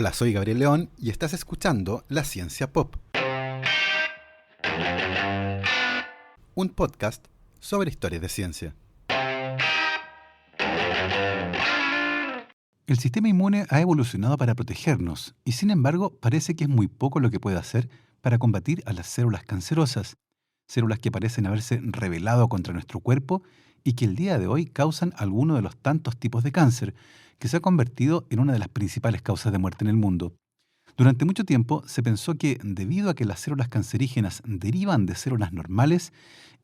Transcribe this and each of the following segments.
Hola, soy Gabriel León y estás escuchando La Ciencia Pop, un podcast sobre historias de ciencia. El sistema inmune ha evolucionado para protegernos y sin embargo parece que es muy poco lo que puede hacer para combatir a las células cancerosas, células que parecen haberse rebelado contra nuestro cuerpo y que el día de hoy causan alguno de los tantos tipos de cáncer, que se ha convertido en una de las principales causas de muerte en el mundo. Durante mucho tiempo se pensó que, debido a que las células cancerígenas derivan de células normales,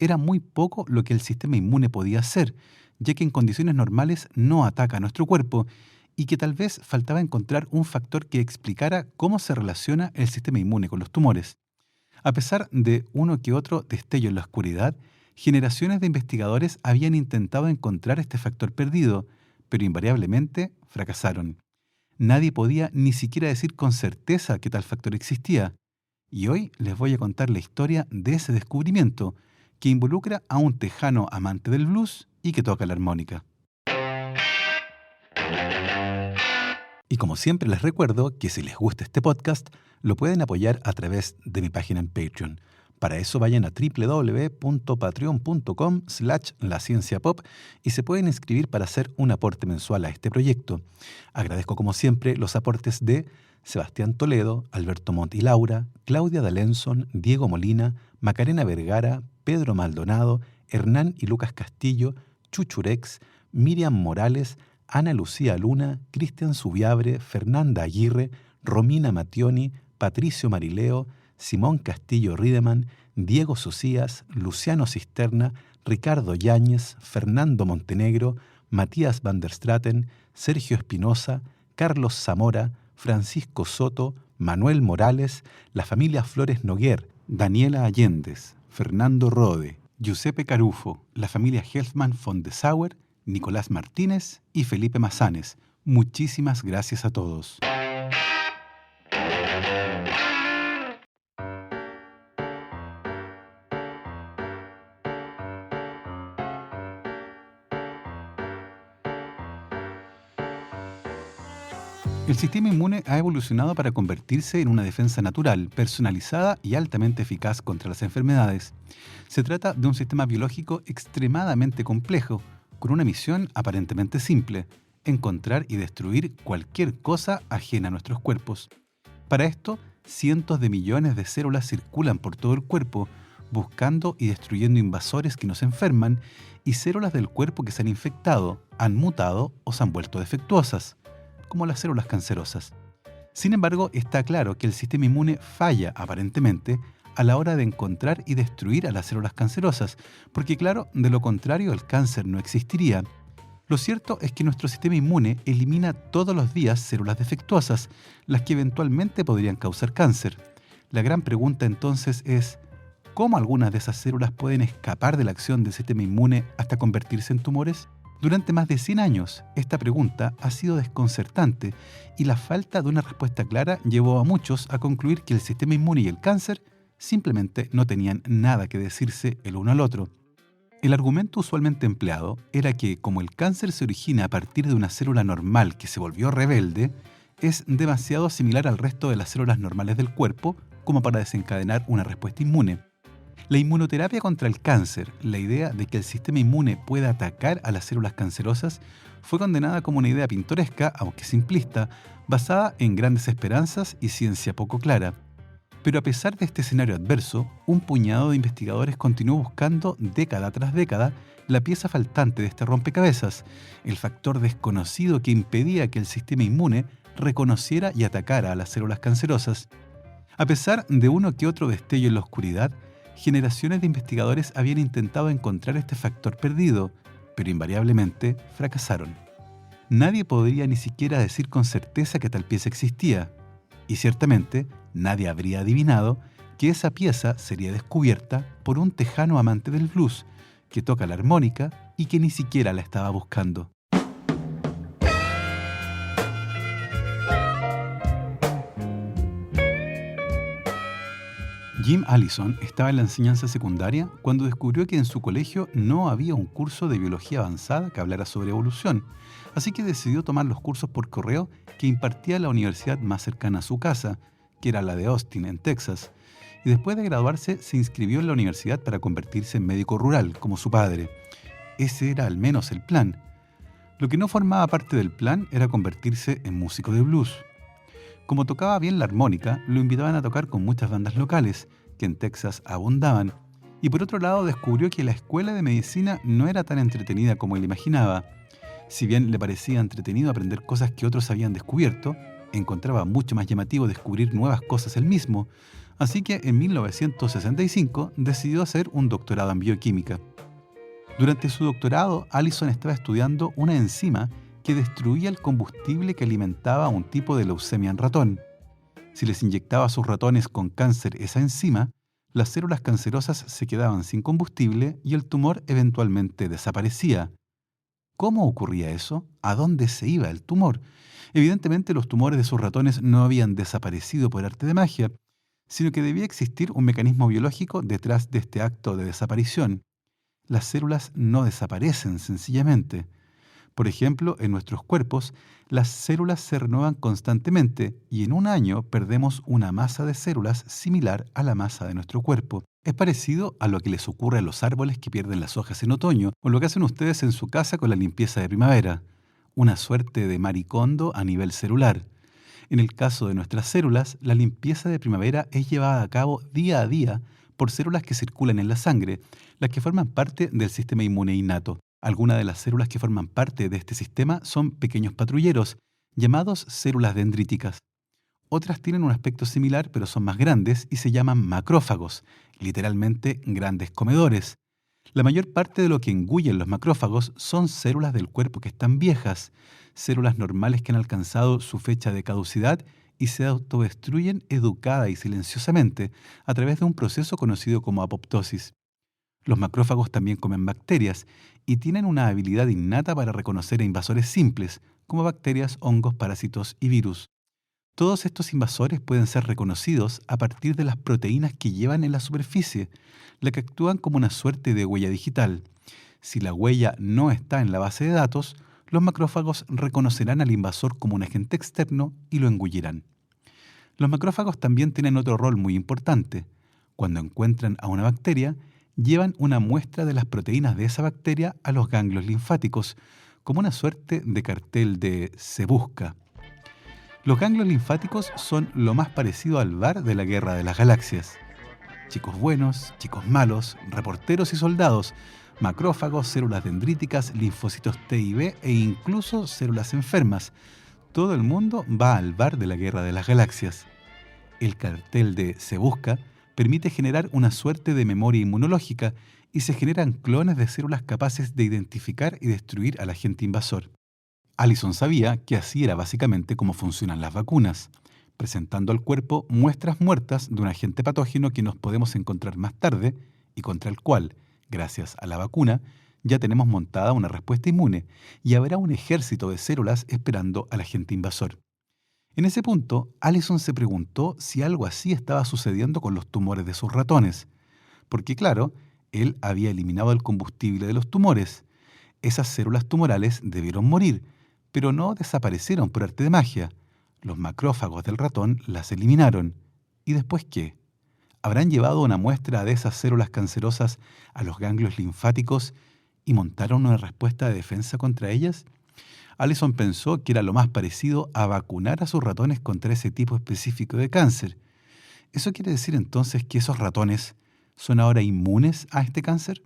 era muy poco lo que el sistema inmune podía hacer, ya que en condiciones normales no ataca a nuestro cuerpo, y que tal vez faltaba encontrar un factor que explicara cómo se relaciona el sistema inmune con los tumores. A pesar de uno que otro destello en la oscuridad, generaciones de investigadores habían intentado encontrar este factor perdido, pero invariablemente fracasaron. Nadie podía ni siquiera decir con certeza que tal factor existía. Y hoy les voy a contar la historia de ese descubrimiento, que involucra a un tejano amante del blues y que toca la armónica. Y como siempre les recuerdo que si les gusta este podcast, lo pueden apoyar a través de mi página en Patreon. Para eso vayan a www.patreon.com/lacienciapop y se pueden inscribir para hacer un aporte mensual a este proyecto. Agradezco como siempre los aportes de Sebastián Toledo, Alberto Montt y Laura, Claudia D'Alenson, Diego Molina, Macarena Vergara, Pedro Maldonado, Hernán y Lucas Castillo, Chuchurex, Miriam Morales, Ana Lucía Luna, Cristian Subiabre, Fernanda Aguirre, Romina Mattioni, Patricio Marileo, Simón Castillo Riedemann, Diego Socias, Luciano Cisterna, Ricardo Yáñez, Fernando Montenegro, Matías van der Straten, Sergio Espinosa, Carlos Zamora, Francisco Soto, Manuel Morales, la familia Flores Noguer, Daniela Allendez, Fernando Rode, Giuseppe Carufo, la familia Helfman von de Sauer, Nicolás Martínez y Felipe Mazanes. Muchísimas gracias a todos. El sistema inmune ha evolucionado para convertirse en una defensa natural, personalizada y altamente eficaz contra las enfermedades. Se trata de un sistema biológico extremadamente complejo, con una misión aparentemente simple: encontrar y destruir cualquier cosa ajena a nuestros cuerpos. Para esto, cientos de millones de células circulan por todo el cuerpo, buscando y destruyendo invasores que nos enferman y células del cuerpo que se han infectado, han mutado o se han vuelto defectuosas, como las células cancerosas. Sin embargo, está claro que el sistema inmune falla, aparentemente, a la hora de encontrar y destruir a las células cancerosas, porque claro, de lo contrario el cáncer no existiría. Lo cierto es que nuestro sistema inmune elimina todos los días células defectuosas, las que eventualmente podrían causar cáncer. La gran pregunta entonces es, ¿cómo algunas de esas células pueden escapar de la acción del sistema inmune hasta convertirse en tumores? Durante más de 100 años, esta pregunta ha sido desconcertante y la falta de una respuesta clara llevó a muchos a concluir que el sistema inmune y el cáncer simplemente no tenían nada que decirse el uno al otro. El argumento usualmente empleado era que, como el cáncer se origina a partir de una célula normal que se volvió rebelde, es demasiado similar al resto de las células normales del cuerpo como para desencadenar una respuesta inmune. La inmunoterapia contra el cáncer, la idea de que el sistema inmune pueda atacar a las células cancerosas, fue condenada como una idea pintoresca, aunque simplista, basada en grandes esperanzas y ciencia poco clara. Pero a pesar de este escenario adverso, un puñado de investigadores continuó buscando década tras década la pieza faltante de este rompecabezas, el factor desconocido que impedía que el sistema inmune reconociera y atacara a las células cancerosas. A pesar de uno que otro destello en la oscuridad, generaciones de investigadores habían intentado encontrar este factor perdido, pero invariablemente fracasaron. Nadie podría ni siquiera decir con certeza que tal pieza existía, y ciertamente nadie habría adivinado que esa pieza sería descubierta por un tejano amante del blues, que toca la armónica y que ni siquiera la estaba buscando. Jim Allison estaba en la enseñanza secundaria cuando descubrió que en su colegio no había un curso de biología avanzada que hablara sobre evolución, así que decidió tomar los cursos por correo que impartía la universidad más cercana a su casa, que era la de Austin, en Texas, y después de graduarse se inscribió en la universidad para convertirse en médico rural, como su padre. Ese era al menos el plan. Lo que no formaba parte del plan era convertirse en músico de blues. Como tocaba bien la armónica, lo invitaban a tocar con muchas bandas locales, que en Texas abundaban, y por otro lado descubrió que la escuela de medicina no era tan entretenida como él imaginaba. Si bien le parecía entretenido aprender cosas que otros habían descubierto, encontraba mucho más llamativo descubrir nuevas cosas él mismo, así que en 1965 decidió hacer un doctorado en bioquímica. Durante su doctorado, Allison estaba estudiando una enzima que destruía el combustible que alimentaba a un tipo de leucemia en ratón. Si les inyectaba a sus ratones con cáncer esa enzima, las células cancerosas se quedaban sin combustible y el tumor eventualmente desaparecía. ¿Cómo ocurría eso? ¿A dónde se iba el tumor? Evidentemente los tumores de sus ratones no habían desaparecido por arte de magia, sino que debía existir un mecanismo biológico detrás de este acto de desaparición. Las células no desaparecen sencillamente. Por ejemplo, en nuestros cuerpos, las células se renuevan constantemente y en un año perdemos una masa de células similar a la masa de nuestro cuerpo. Es parecido a lo que les ocurre a los árboles que pierden las hojas en otoño o lo que hacen ustedes en su casa con la limpieza de primavera. Una suerte de maricondo a nivel celular. En el caso de nuestras células, la limpieza de primavera es llevada a cabo día a día por células que circulan en la sangre, las que forman parte del sistema inmune innato. Algunas de las células que forman parte de este sistema son pequeños patrulleros, llamados células dendríticas. Otras tienen un aspecto similar pero son más grandes y se llaman macrófagos, literalmente grandes comedores. La mayor parte de lo que engullen los macrófagos son células del cuerpo que están viejas, células normales que han alcanzado su fecha de caducidad y se autodestruyen educada y silenciosamente a través de un proceso conocido como apoptosis. Los macrófagos también comen bacterias y tienen una habilidad innata para reconocer a invasores simples, como bacterias, hongos, parásitos y virus. Todos estos invasores pueden ser reconocidos a partir de las proteínas que llevan en la superficie, las que actúan como una suerte de huella digital. Si la huella no está en la base de datos, los macrófagos reconocerán al invasor como un agente externo y lo engullirán. Los macrófagos también tienen otro rol muy importante. Cuando encuentran a una bacteria, llevan una muestra de las proteínas de esa bacteria a los ganglios linfáticos, como una suerte de cartel de "se busca". Los ganglios linfáticos son lo más parecido al VAR de la Guerra de las Galaxias. Chicos buenos, chicos malos, reporteros y soldados, macrófagos, células dendríticas, linfocitos T y B e incluso células enfermas. Todo el mundo va al VAR de la Guerra de las Galaxias. El cartel de "se busca" permite generar una suerte de memoria inmunológica y se generan clones de células capaces de identificar y destruir al agente invasor. Allison sabía que así era básicamente cómo funcionan las vacunas, presentando al cuerpo muestras muertas de un agente patógeno que nos podemos encontrar más tarde y contra el cual, gracias a la vacuna, ya tenemos montada una respuesta inmune y habrá un ejército de células esperando al agente invasor. En ese punto, Allison se preguntó si algo así estaba sucediendo con los tumores de sus ratones, porque claro, él había eliminado el combustible de los tumores. Esas células tumorales debieron morir, pero no desaparecieron por arte de magia. Los macrófagos del ratón las eliminaron. ¿Y después qué? ¿Habrán llevado una muestra de esas células cancerosas a los ganglios linfáticos y montaron una respuesta de defensa contra ellas? Allison pensó que era lo más parecido a vacunar a sus ratones contra ese tipo específico de cáncer. ¿Eso quiere decir entonces que esos ratones son ahora inmunes a este cáncer?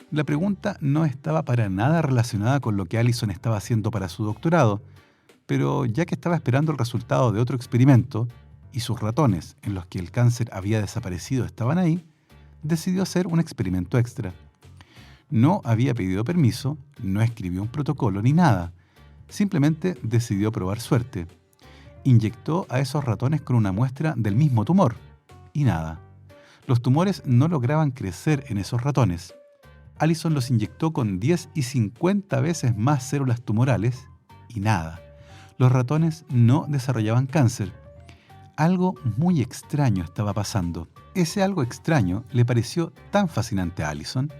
La pregunta no estaba para nada relacionada con lo que Allison estaba haciendo para su doctorado, pero ya que estaba esperando el resultado de otro experimento y sus ratones en los que el cáncer había desaparecido estaban ahí, decidió hacer un experimento extra. No había pedido permiso, no escribió un protocolo ni nada, simplemente decidió probar suerte. Inyectó a esos ratones con una muestra del mismo tumor y nada. Los tumores no lograban crecer en esos ratones. Allison los inyectó con 10 y 50 veces más células tumorales y nada. Los ratones no desarrollaban cáncer. Algo muy extraño estaba pasando. Ese algo extraño le pareció tan fascinante a Allison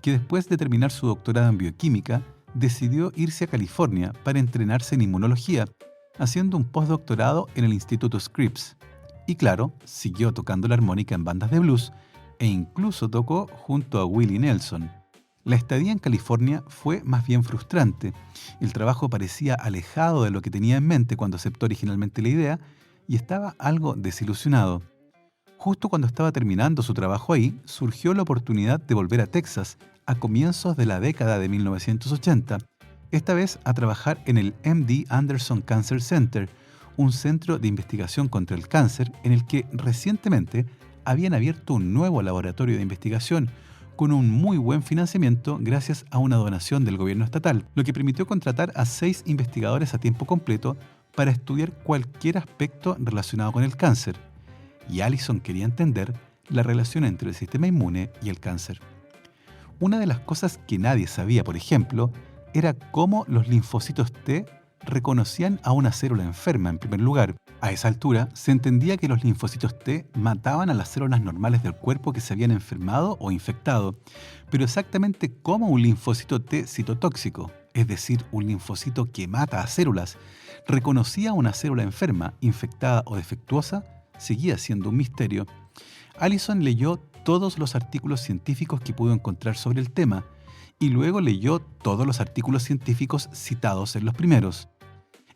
que después de terminar su doctorado en bioquímica, decidió irse a California para entrenarse en inmunología, haciendo un postdoctorado en el Instituto Scripps. Y claro, siguió tocando la armónica en bandas de blues e incluso tocó junto a Willie Nelson. La estadía en California fue más bien frustrante. El trabajo parecía alejado de lo que tenía en mente cuando aceptó originalmente la idea y estaba algo desilusionado. Justo cuando estaba terminando su trabajo ahí, surgió la oportunidad de volver a Texas a comienzos de la década de 1980, esta vez a trabajar en el MD Anderson Cancer Center, un centro de investigación contra el cáncer en el que recientemente habían abierto un nuevo laboratorio de investigación con un muy buen financiamiento gracias a una donación del gobierno estatal, lo que permitió contratar a 6 investigadores a tiempo completo para estudiar cualquier aspecto relacionado con el cáncer. Y Allison quería entender la relación entre el sistema inmune y el cáncer. Una de las cosas que nadie sabía, por ejemplo, era cómo los linfocitos T reconocían a una célula enferma en primer lugar. A esa altura, se entendía que los linfocitos T mataban a las células normales del cuerpo que se habían enfermado o infectado, pero exactamente cómo un linfocito T citotóxico, es decir, un linfocito que mata a células, reconocía a una célula enferma, infectada o defectuosa, seguía siendo un misterio. Allison leyó todos los artículos científicos que pudo encontrar sobre el tema y luego leyó todos los artículos científicos citados en los primeros.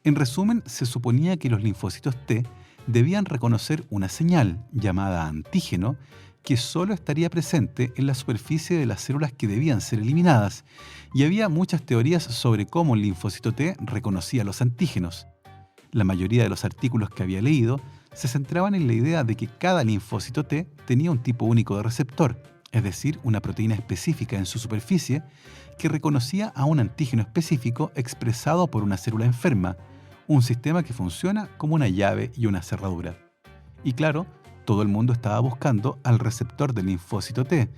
En resumen, se suponía que los linfocitos T debían reconocer una señal llamada antígeno que solo estaría presente en la superficie de las células que debían ser eliminadas, y había muchas teorías sobre cómo el linfocito T reconocía los antígenos. La mayoría de los artículos que había leído se centraban en la idea de que cada linfocito T tenía un tipo único de receptor, es decir, una proteína específica en su superficie que reconocía a un antígeno específico expresado por una célula enferma, un sistema que funciona como una llave y una cerradura. Y claro, todo el mundo estaba buscando al receptor del linfocito T,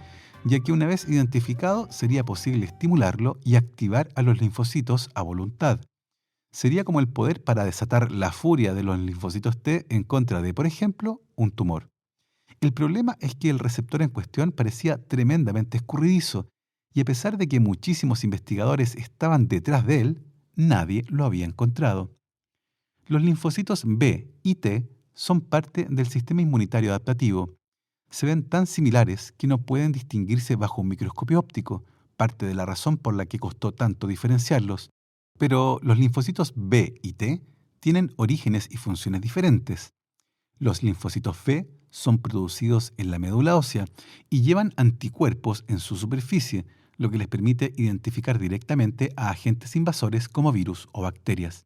ya que una vez identificado sería posible estimularlo y activar a los linfocitos a voluntad. Sería como el poder para desatar la furia de los linfocitos T en contra de, por ejemplo, un tumor. El problema es que el receptor en cuestión parecía tremendamente escurridizo, y a pesar de que muchísimos investigadores estaban detrás de él, nadie lo había encontrado. Los linfocitos B y T son parte del sistema inmunitario adaptativo. Se ven tan similares que no pueden distinguirse bajo un microscopio óptico, parte de la razón por la que costó tanto diferenciarlos. Pero los linfocitos B y T tienen orígenes y funciones diferentes. Los linfocitos B son producidos en la médula ósea y llevan anticuerpos en su superficie, lo que les permite identificar directamente a agentes invasores como virus o bacterias.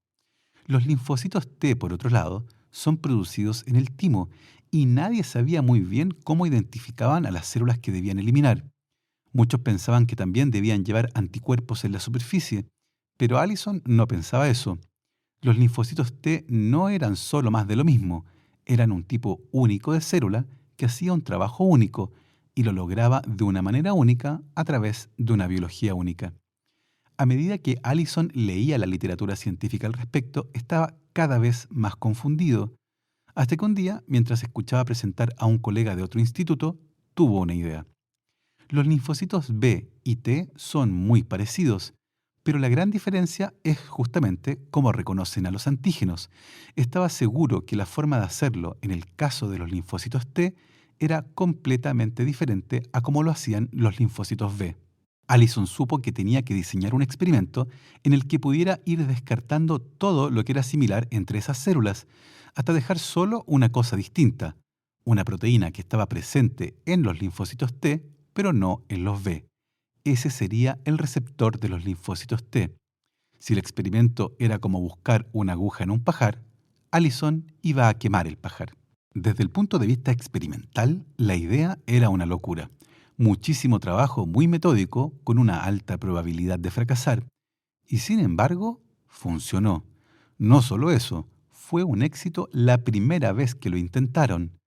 Los linfocitos T, por otro lado, son producidos en el timo y nadie sabía muy bien cómo identificaban a las células que debían eliminar. Muchos pensaban que también debían llevar anticuerpos en la superficie, pero Allison no pensaba eso. Los linfocitos T no eran solo más de lo mismo, eran un tipo único de célula que hacía un trabajo único y lo lograba de una manera única a través de una biología única. A medida que Allison leía la literatura científica al respecto, estaba cada vez más confundido, hasta que un día, mientras escuchaba presentar a un colega de otro instituto, tuvo una idea. Los linfocitos B y T son muy parecidos, pero la gran diferencia es justamente cómo reconocen a los antígenos. Estaba seguro que la forma de hacerlo en el caso de los linfocitos T era completamente diferente a cómo lo hacían los linfocitos B. Allison supo que tenía que diseñar un experimento en el que pudiera ir descartando todo lo que era similar entre esas células, hasta dejar solo una cosa distinta, una proteína que estaba presente en los linfocitos T, pero no en los B. Ese sería el receptor de los linfocitos T. Si el experimento era como buscar una aguja en un pajar, Allison iba a quemar el pajar. Desde el punto de vista experimental, la idea era una locura. Muchísimo trabajo muy metódico con una alta probabilidad de fracasar. Y sin embargo, funcionó. No solo eso, fue un éxito la primera vez que lo intentaron.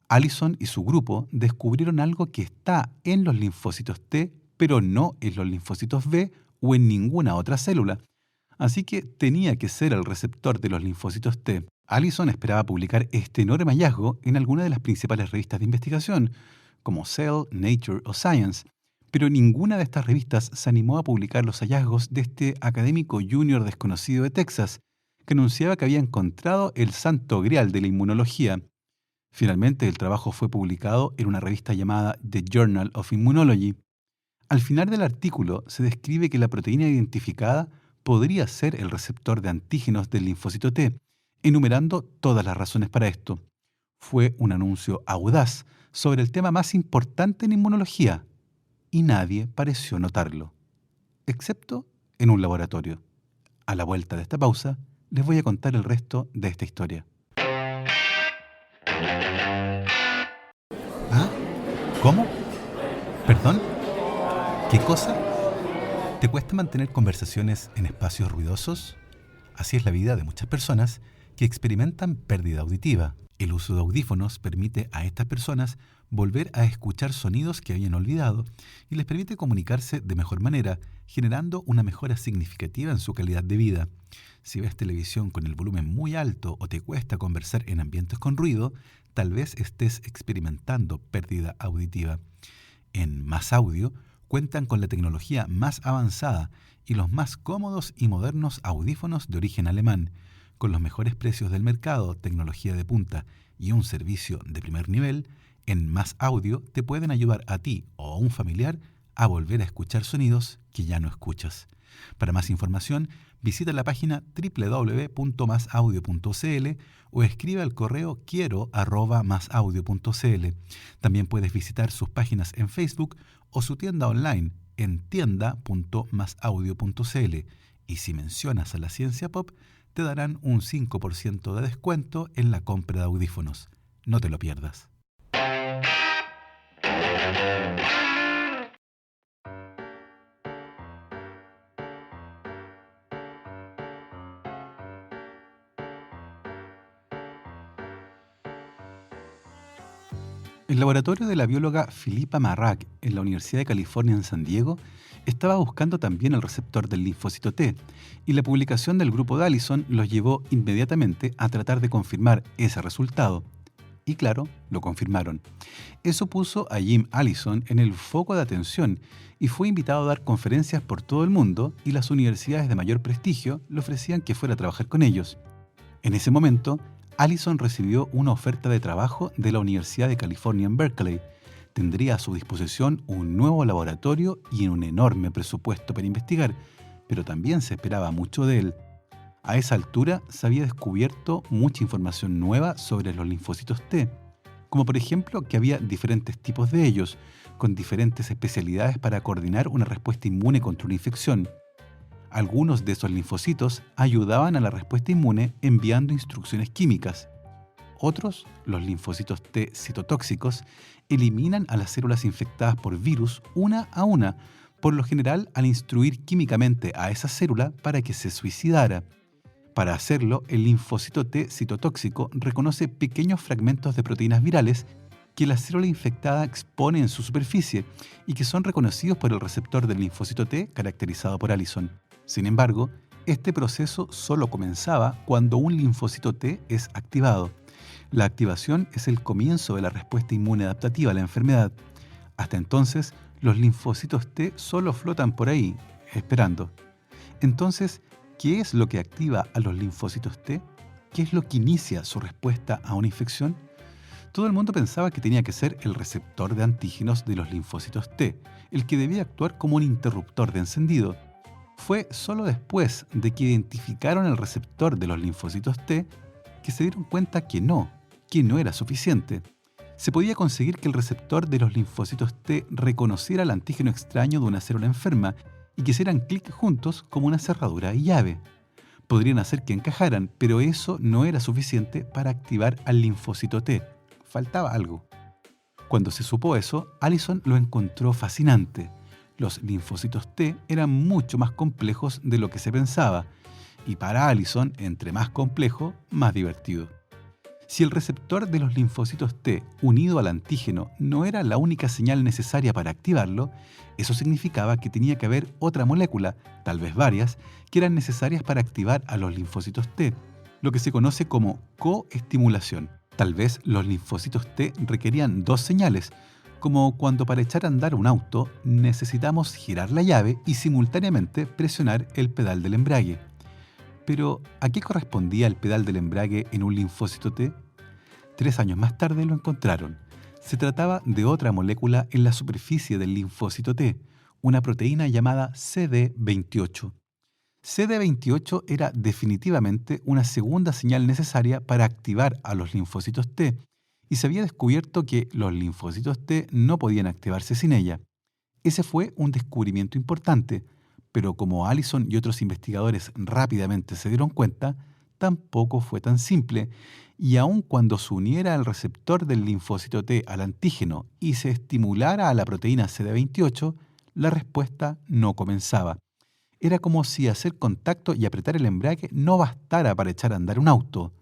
Allison y su grupo descubrieron algo que está en los linfocitos T, pero no en los linfocitos B o en ninguna otra célula. Así que tenía que ser el receptor de los linfocitos T. Allison esperaba publicar este enorme hallazgo en alguna de las principales revistas de investigación, como Cell, Nature o Science, pero ninguna de estas revistas se animó a publicar los hallazgos de este académico junior desconocido de Texas, que anunciaba que había encontrado el santo grial de la inmunología. Finalmente, el trabajo fue publicado en una revista llamada The Journal of Immunology. Al final del artículo se describe que la proteína identificada podría ser el receptor de antígenos del linfocito T, enumerando todas las razones para esto. Fue un anuncio audaz sobre el tema más importante en inmunología, y nadie pareció notarlo, excepto en un laboratorio. A la vuelta de esta pausa, les voy a contar el resto de esta historia. ¿Ah? ¿Cómo? ¿Perdón? ¿Qué cosa? ¿Te cuesta mantener conversaciones en espacios ruidosos? Así es la vida de muchas personas que experimentan pérdida auditiva. El uso de audífonos permite a estas personas volver a escuchar sonidos que habían olvidado y les permite comunicarse de mejor manera, generando una mejora significativa en su calidad de vida. Si ves televisión con el volumen muy alto o te cuesta conversar en ambientes con ruido, tal vez estés experimentando pérdida auditiva. En Más Audio cuentan con la tecnología más avanzada y los más cómodos y modernos audífonos de origen alemán. Con los mejores precios del mercado, tecnología de punta y un servicio de primer nivel, en Más Audio te pueden ayudar a ti o a un familiar a volver a escuchar sonidos que ya no escuchas. Para más información, visita la página www.masaudio.cl o escribe al correo quiero@masaudio.cl. También puedes visitar sus páginas en Facebook o su tienda online en tienda.masaudio.cl, y si mencionas a la Ciencia Pop, te darán un 5% de descuento en la compra de audífonos. No te lo pierdas. El laboratorio de la bióloga Philippa Marrak en la Universidad de California en San Diego estaba buscando también el receptor del linfocito T, y la publicación del grupo de Allison los llevó inmediatamente a tratar de confirmar ese resultado. Y claro, lo confirmaron. Eso puso a Jim Allison en el foco de atención y fue invitado a dar conferencias por todo el mundo, y las universidades de mayor prestigio le ofrecían que fuera a trabajar con ellos. En ese momento, Allison recibió una oferta de trabajo de la Universidad de California en Berkeley. Tendría a su disposición un nuevo laboratorio y un enorme presupuesto para investigar, pero también se esperaba mucho de él. A esa altura se había descubierto mucha información nueva sobre los linfocitos T, como por ejemplo que había diferentes tipos de ellos, con diferentes especialidades para coordinar una respuesta inmune contra una infección. Algunos de esos linfocitos ayudaban a la respuesta inmune enviando instrucciones químicas. Otros, los linfocitos T citotóxicos, eliminan a las células infectadas por virus una a una, por lo general al instruir químicamente a esa célula para que se suicidara. Para hacerlo, el linfocito T citotóxico reconoce pequeños fragmentos de proteínas virales que la célula infectada expone en su superficie y que son reconocidos por el receptor del linfocito T caracterizado por Allison. Sin embargo, este proceso solo comenzaba cuando un linfocito T es activado. La activación es el comienzo de la respuesta inmune adaptativa a la enfermedad. Hasta entonces, los linfocitos T solo flotan por ahí, esperando. Entonces, ¿qué es lo que activa a los linfocitos T? ¿Qué es lo que inicia su respuesta a una infección? Todo el mundo pensaba que tenía que ser el receptor de antígenos de los linfocitos T, el que debía actuar como un interruptor de encendido. Fue solo después de que identificaron el receptor de los linfocitos T que se dieron cuenta que no era suficiente. Se podía conseguir que el receptor de los linfocitos T reconociera el antígeno extraño de una célula enferma y que hicieran clic juntos como una cerradura y llave. Podrían hacer que encajaran, pero eso no era suficiente para activar al linfocito T. Faltaba algo. Cuando se supo eso, Allison lo encontró fascinante. Los linfocitos T eran mucho más complejos de lo que se pensaba, y para Allison, entre más complejo, más divertido. Si el receptor de los linfocitos T unido al antígeno no era la única señal necesaria para activarlo, eso significaba que tenía que haber otra molécula, tal vez varias, que eran necesarias para activar a los linfocitos T, lo que se conoce como coestimulación. Tal vez los linfocitos T requerían dos señales, como cuando para echar a andar un auto necesitamos girar la llave y simultáneamente presionar el pedal del embrague. Pero, ¿a qué correspondía el pedal del embrague en un linfocito T? 3 años más tarde lo encontraron. Se trataba de otra molécula en la superficie del linfocito T, una proteína llamada CD28. CD28 era definitivamente una segunda señal necesaria para activar a los linfocitos T, y se había descubierto que los linfocitos T no podían activarse sin ella. Ese fue un descubrimiento importante, pero como Allison y otros investigadores rápidamente se dieron cuenta, tampoco fue tan simple, y aun cuando se uniera el receptor del linfocito T al antígeno y se estimulara a la proteína CD28, la respuesta no comenzaba. Era como si hacer contacto y apretar el embrague no bastara para echar a andar un auto.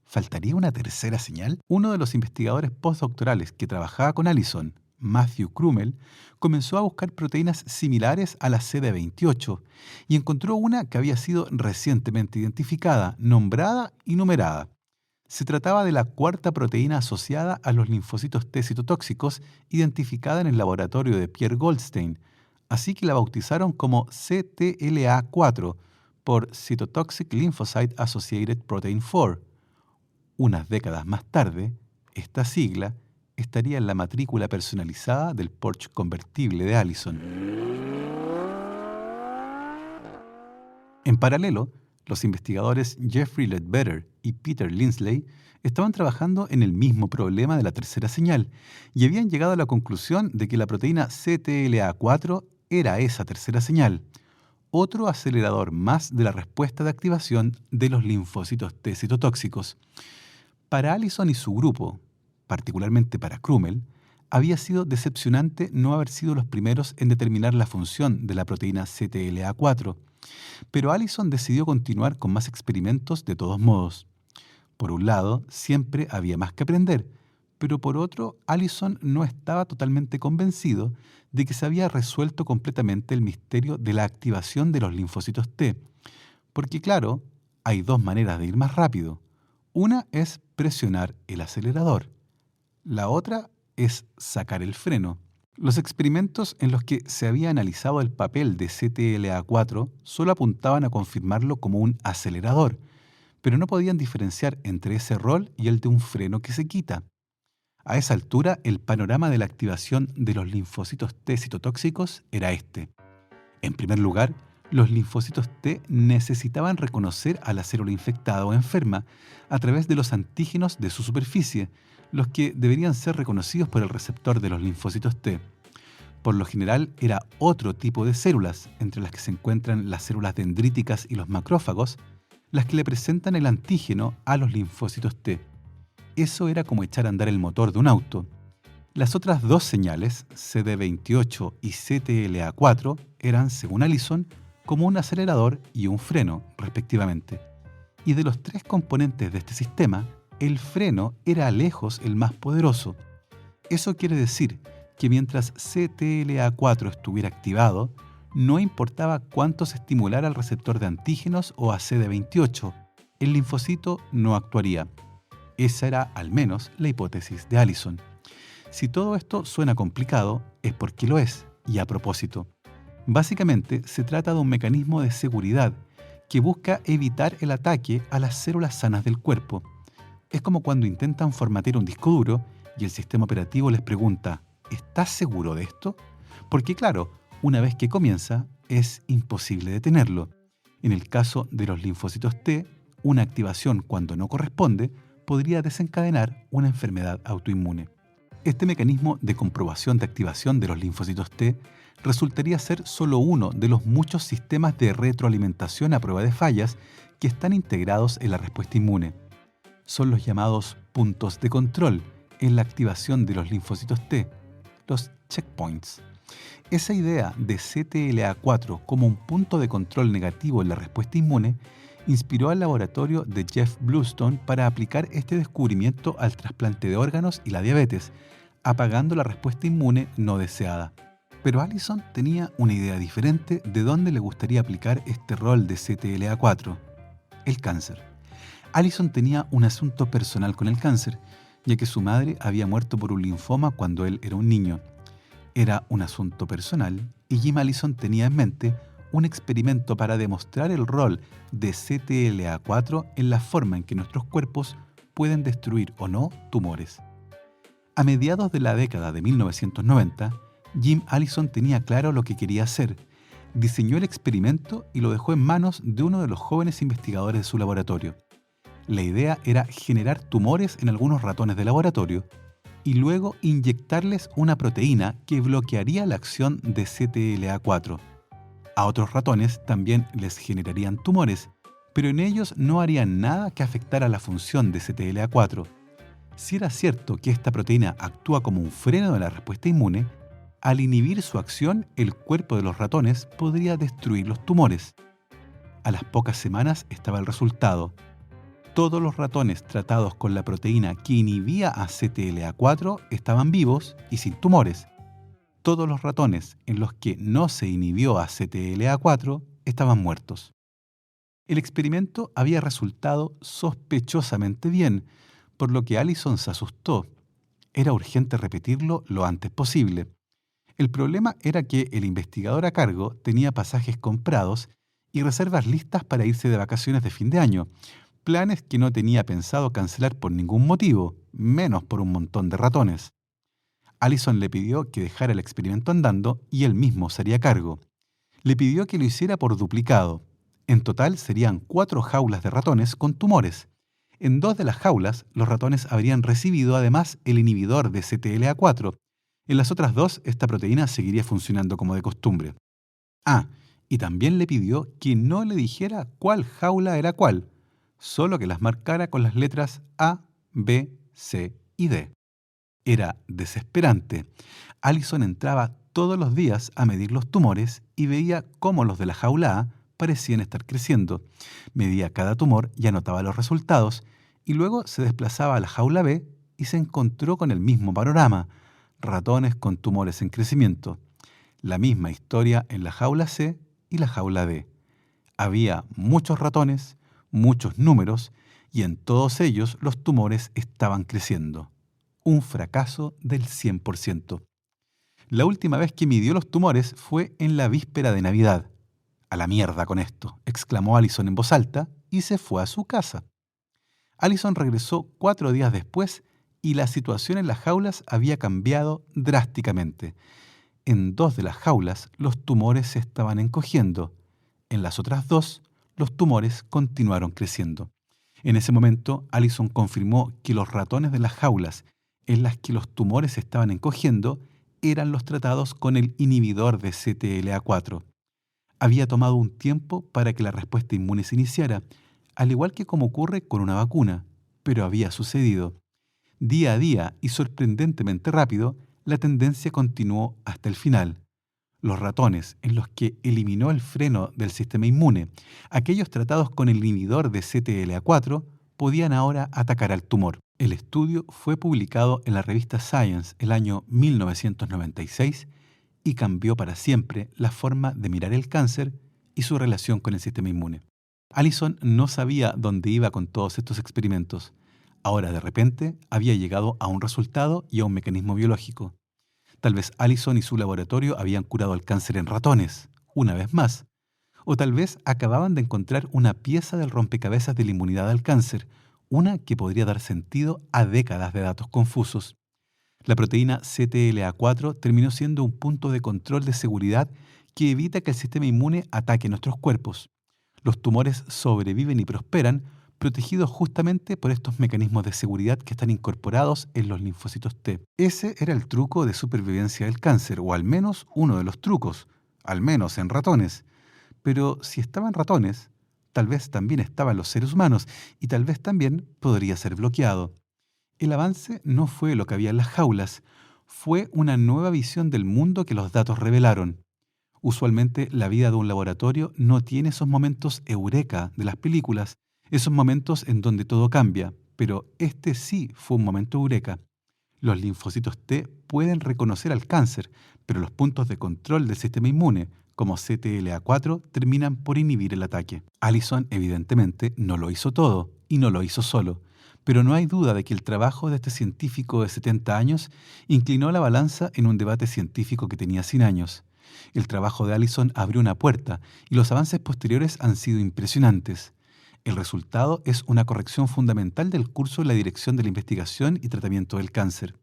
¿Faltaría una tercera señal? Uno de los investigadores postdoctorales que trabajaba con Allison, Matthew Krummel, comenzó a buscar proteínas similares a la CD28 y encontró una que había sido recientemente identificada, nombrada y numerada. Se trataba de la cuarta proteína asociada a los linfocitos T citotóxicos identificada en el laboratorio de Pierre Goldstein, así que la bautizaron como CTLA4 por Cytotoxic Lymphocyte Associated Protein 4. Unas décadas más tarde, esta sigla estaría en la matrícula personalizada del Porsche convertible de Allison. En paralelo, los investigadores Jeffrey Ledbetter y Peter Lindsley estaban trabajando en el mismo problema de la tercera señal y habían llegado a la conclusión de que la proteína CTLA4 era esa tercera señal, otro acelerador más de la respuesta de activación de los linfocitos T citotóxicos. Para Allison y su grupo, particularmente para Krummel, había sido decepcionante no haber sido los primeros en determinar la función de la proteína CTLA4, pero Allison decidió continuar con más experimentos de todos modos. Por un lado, siempre había más que aprender, pero por otro, Allison no estaba totalmente convencido de que se había resuelto completamente el misterio de la activación de los linfocitos T, porque claro, hay dos maneras de ir más rápido. Una es presionar el acelerador. La otra es sacar el freno. Los experimentos en los que se había analizado el papel de CTLA4 solo apuntaban a confirmarlo como un acelerador, pero no podían diferenciar entre ese rol y el de un freno que se quita. A esa altura, el panorama de la activación de los linfocitos T citotóxicos era este. En primer lugar, los linfocitos T necesitaban reconocer a la célula infectada o enferma a través de los antígenos de su superficie, los que deberían ser reconocidos por el receptor de los linfocitos T. Por lo general era otro tipo de células, entre las que se encuentran las células dendríticas y los macrófagos, las que le presentan el antígeno a los linfocitos T. Eso era como echar a andar el motor de un auto. Las otras dos señales, CD28 y CTLA4, eran, según Allison, como un acelerador y un freno, respectivamente. Y de los tres componentes de este sistema, el freno era lejos el más poderoso. Eso quiere decir que mientras CTLA4 estuviera activado, no importaba cuánto se estimulara el receptor de antígenos o a CD28, el linfocito no actuaría. Esa era, al menos, la hipótesis de Allison. Si todo esto suena complicado, es porque lo es, y a propósito. Básicamente, se trata de un mecanismo de seguridad que busca evitar el ataque a las células sanas del cuerpo. Es como cuando intentan formatear un disco duro y el sistema operativo les pregunta, ¿estás seguro de esto? Porque claro, una vez que comienza, es imposible detenerlo. En el caso de los linfocitos T, una activación cuando no corresponde podría desencadenar una enfermedad autoinmune. Este mecanismo de comprobación de activación de los linfocitos T resultaría ser solo uno de los muchos sistemas de retroalimentación a prueba de fallas que están integrados en la respuesta inmune. Son los llamados puntos de control en la activación de los linfocitos T, los checkpoints. Esa idea de CTLA4 como un punto de control negativo en la respuesta inmune inspiró al laboratorio de Jeff Bluestone para aplicar este descubrimiento al trasplante de órganos y la diabetes, apagando la respuesta inmune no deseada. Pero Allison tenía una idea diferente de dónde le gustaría aplicar este rol de CTLA4, el cáncer. Allison tenía un asunto personal con el cáncer, ya que su madre había muerto por un linfoma cuando él era un niño. Era un asunto personal y Jim Allison tenía en mente un experimento para demostrar el rol de CTLA4 en la forma en que nuestros cuerpos pueden destruir o no tumores. A mediados de la década de 1990, Jim Allison tenía claro lo que quería hacer. Diseñó el experimento y lo dejó en manos de uno de los jóvenes investigadores de su laboratorio. La idea era generar tumores en algunos ratones de laboratorio y luego inyectarles una proteína que bloquearía la acción de CTLA4. A otros ratones también les generarían tumores, pero en ellos no harían nada que afectara la función de CTLA4. Si era cierto que esta proteína actúa como un freno de la respuesta inmune, al inhibir su acción, el cuerpo de los ratones podría destruir los tumores. A las pocas semanas estaba el resultado. Todos los ratones tratados con la proteína que inhibía a CTLA4 estaban vivos y sin tumores. Todos los ratones en los que no se inhibió a CTLA4 estaban muertos. El experimento había resultado sospechosamente bien, por lo que Allison se asustó. Era urgente repetirlo lo antes posible. El problema era que el investigador a cargo tenía pasajes comprados y reservas listas para irse de vacaciones de fin de año, planes que no tenía pensado cancelar por ningún motivo, menos por un montón de ratones. Allison le pidió que dejara el experimento andando y él mismo se haría cargo. Le pidió que lo hiciera por duplicado. En total serían 4 jaulas de ratones con tumores. En 2 de las jaulas, los ratones habrían recibido además el inhibidor de CTLA4. En las otras 2, esta proteína seguiría funcionando como de costumbre. Y también le pidió que no le dijera cuál jaula era cuál, solo que las marcara con las letras A, B, C y D. Era desesperante. Allison entraba todos los días a medir los tumores y veía cómo los de la jaula A parecían estar creciendo. Medía cada tumor y anotaba los resultados, y luego se desplazaba a la jaula B y se encontró con el mismo panorama: ratones con tumores en crecimiento. La misma historia en la jaula C y la jaula D. Había muchos ratones, muchos números, y en todos ellos los tumores estaban creciendo. Un fracaso del 100%. La última vez que midió los tumores fue en la víspera de Navidad. «A la mierda con esto», exclamó Allison en voz alta y se fue a su casa. Allison regresó 4 días después y la situación en las jaulas había cambiado drásticamente. En 2 de las jaulas los tumores se estaban encogiendo. En las otras 2, los tumores continuaron creciendo. En ese momento, Allison confirmó que los ratones de las jaulas en las que los tumores estaban encogiendo eran los tratados con el inhibidor de CTLA4. Había tomado un tiempo para que la respuesta inmune se iniciara, al igual que como ocurre con una vacuna, pero había sucedido. Día a día y sorprendentemente rápido, la tendencia continuó hasta el final. Los ratones en los que eliminó el freno del sistema inmune, aquellos tratados con el inhibidor de CTLA4, podían ahora atacar al tumor. El estudio fue publicado en la revista Science el año 1996 y cambió para siempre la forma de mirar el cáncer y su relación con el sistema inmune. Allison no sabía dónde iba con todos estos experimentos. Ahora, de repente, había llegado a un resultado y a un mecanismo biológico. Tal vez Allison y su laboratorio habían curado el cáncer en ratones, una vez más. O tal vez acababan de encontrar una pieza del rompecabezas de la inmunidad al cáncer, una que podría dar sentido a décadas de datos confusos. La proteína CTLA4 terminó siendo un punto de control de seguridad que evita que el sistema inmune ataque nuestros cuerpos. Los tumores sobreviven y prosperan, protegidos justamente por estos mecanismos de seguridad que están incorporados en los linfocitos T. Ese era el truco de supervivencia del cáncer, o al menos uno de los trucos, al menos en ratones. Pero si estaban ratones, tal vez también estaban los seres humanos, y tal vez también podría ser bloqueado. El avance no fue lo que había en las jaulas, fue una nueva visión del mundo que los datos revelaron. Usualmente la vida de un laboratorio no tiene esos momentos eureka de las películas, esos momentos en donde todo cambia, pero este sí fue un momento eureka. Los linfocitos T pueden reconocer al cáncer, pero los puntos de control del sistema inmune, como CTLA4, terminan por inhibir el ataque. Allison, evidentemente, no lo hizo todo y no lo hizo solo, pero no hay duda de que el trabajo de este científico de 70 años inclinó la balanza en un debate científico que tenía 100 años. El trabajo de Allison abrió una puerta y los avances posteriores han sido impresionantes. El resultado es una corrección fundamental del curso en la dirección de la investigación y tratamiento del cáncer.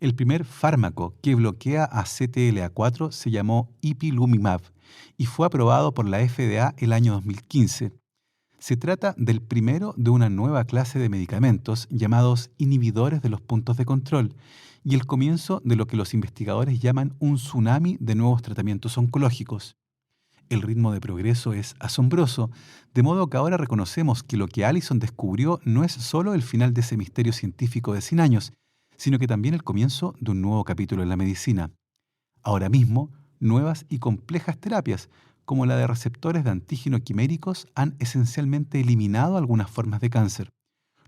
El primer fármaco que bloquea a CTLA4 se llamó ipilimumab y fue aprobado por la FDA el año 2015. Se trata del primero de una nueva clase de medicamentos llamados inhibidores de los puntos de control y el comienzo de lo que los investigadores llaman un tsunami de nuevos tratamientos oncológicos. El ritmo de progreso es asombroso, de modo que ahora reconocemos que lo que Allison descubrió no es solo el final de ese misterio científico de 100 años, sino que también el comienzo de un nuevo capítulo en la medicina. Ahora mismo, nuevas y complejas terapias, como la de receptores de antígeno quiméricos, han esencialmente eliminado algunas formas de cáncer.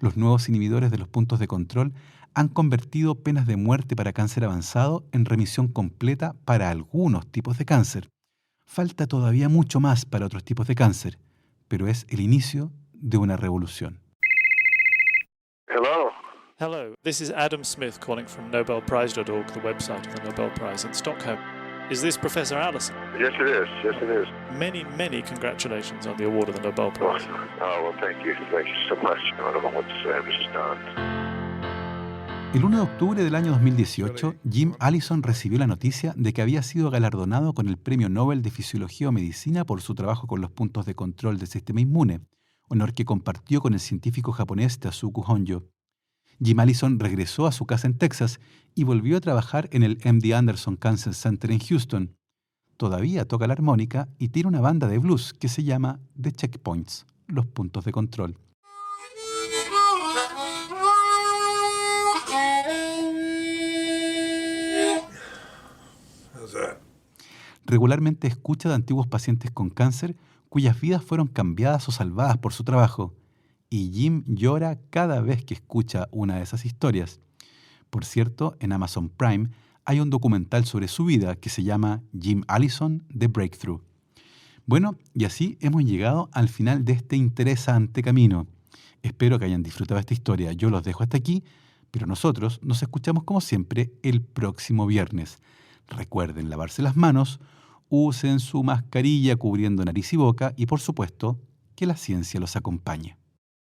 Los nuevos inhibidores de los puntos de control han convertido penas de muerte para cáncer avanzado en remisión completa para algunos tipos de cáncer. Falta todavía mucho más para otros tipos de cáncer, pero es el inicio de una revolución. Hello. Hello, this is Adam Smith calling from nobelprize.org, the website of the Nobel Prize in Stockholm. Is this Professor Allison? Yes, it is. Yes, it is. Many congratulations on the award of the Nobel Well, Prize. well, thank you. Thank you so much. I don't know what to say. I'm just stunned. El 1 de octubre del año 2018, Jim Allison recibió la noticia de que había sido galardonado con el Premio Nobel de Fisiología o Medicina por su trabajo con los puntos de control del sistema inmune, honor que compartió con el científico japonés Tasuku Honjo. Jim Allison regresó a su casa en Texas y volvió a trabajar en el MD Anderson Cancer Center en Houston. Todavía toca la armónica y tiene una banda de blues que se llama The Checkpoints, los puntos de control. Regularmente escucha de antiguos pacientes con cáncer cuyas vidas fueron cambiadas o salvadas por su trabajo, y Jim llora cada vez que escucha una de esas historias. Por cierto, en Amazon Prime hay un documental sobre su vida que se llama Jim Allison: The Breakthrough. Bueno, y así hemos llegado al final de este interesante camino. Espero que hayan disfrutado esta historia. Yo los dejo hasta aquí, pero nosotros nos escuchamos como siempre el próximo viernes. Recuerden lavarse las manos, usen su mascarilla cubriendo nariz y boca y por supuesto que la ciencia los acompañe.